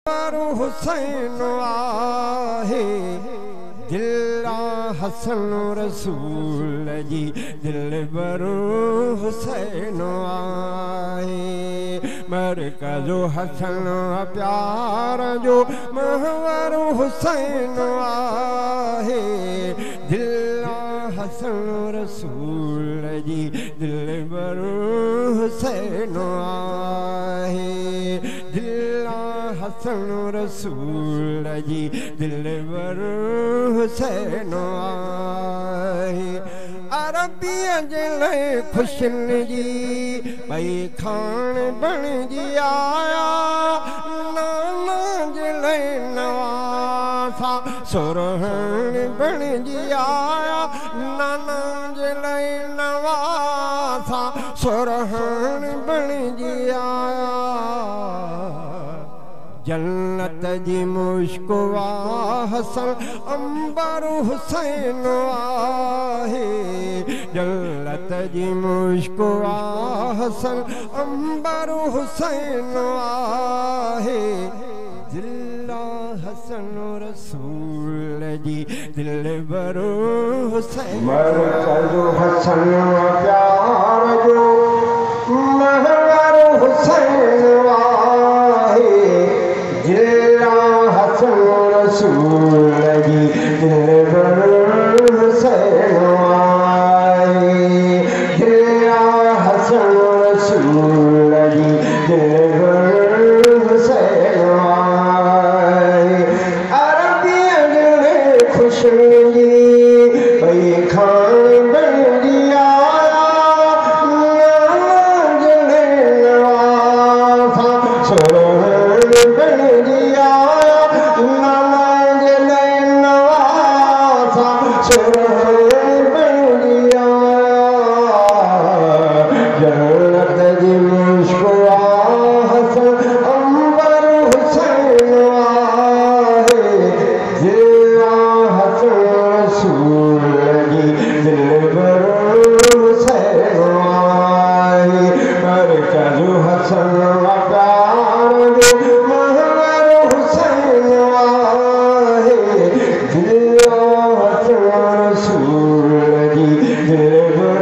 हुसैन आहे दिल हसन रसूल जी दिलबर हुसैन आहे मरकज़ हसन प्यार जो महवर हुसैन आहे दिल हसन रसूल जी दिलबर हुसैन आहे दिल हसन रसूल जी दिलबर हुसैन आहे अरबिया जे लाइ ख़ुशियुनि जी भई खान बणिजी आया नाना जे लाइ नवासा सुरहण बणिजी आया नाना जे लाइ नवासा सुरहण बणिजी आया जन्नत जी मुश्क हसन अंबर हुसैन आहे जन्नत जी मुश्क हसन अंबर हुसैन आहे दिल हसन रसूल जी दिलबर हुसैन मरकज़ हसन प्यार जो महवर हुसैन आहे दिल हसन रसूल जी दिलबर हुसैन आहे दिल हसन रसूल जी दिलबर हुसैन आहे अरबिया जे ख़ुशियुनि जी भई खान बणिजी आया नाना जे नवासा सुरहण बणिजी आया नाना जे नवासा सुरहण बणिजी आया जन्नत जी मुश्क हसन अंबर हुसैन आहे दिल हसन रसूल जी दिलबर हुसैन आहे मरकज़ हसन प्यार जो महवर हुसैन आहे दिल हसन रसूल जी दिलबर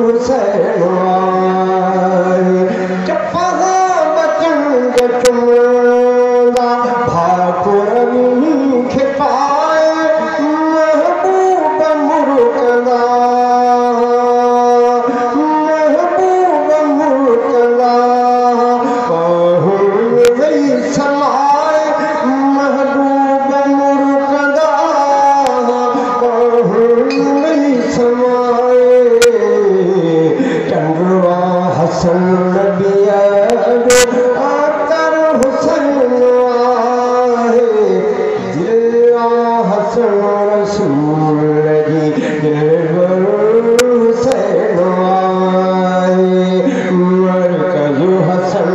हुसैन आहे चपहा बचन के चुमंदा भाकुर खे पाए महबूब मुर्तज़ा महबूब मुर्तज़ा कहूं वही समाए महबूब मुर्तज़ा कहूं वही समाए चंद्रवा हसन नबिया जो आकर हुसैन आहे दिल हसन रसूल जी दिलबर हुसैन आहे मरकज़ हसन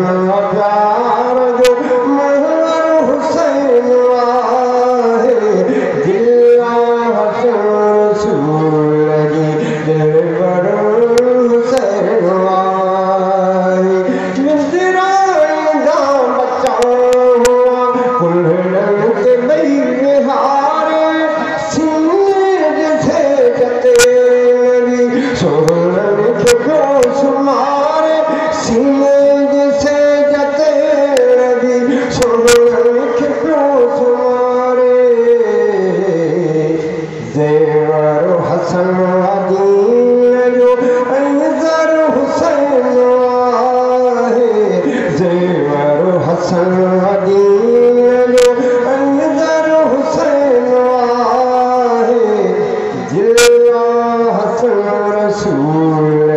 प्यार जो महवर हुसैन आहे दिल हसन रसूल जी दिलबर हुसैन आहे मिज़राईंदा बच्चा हुआ कुल्हड़न ते ॿई विहारे सीने जिथे जते नबी सोहरन खे पियो सुमारे सीने जिथे जते नबी सोहरन खे पियो सुमारे ज़ेवर हसन दीन जो ऐज़र हुसैन आहे ज़ेवर हसन दीन जो ऐज़र हुसैन आहे दिल हसन रसूल